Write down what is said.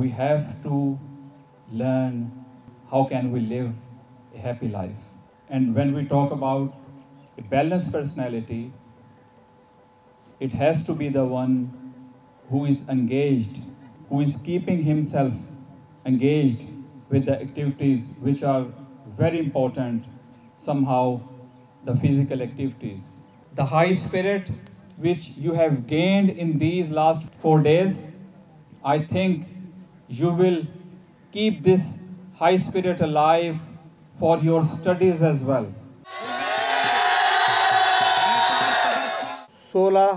We have to learn how can we live a happy life. And when we talk about a balanced personality, it has to be the one who is engaged, who is keeping himself engaged with the activities which are very important, somehow the physical activities. The high spirit which you have gained in these last 4 days, I think you will keep this high spirit alive for your studies as well. 16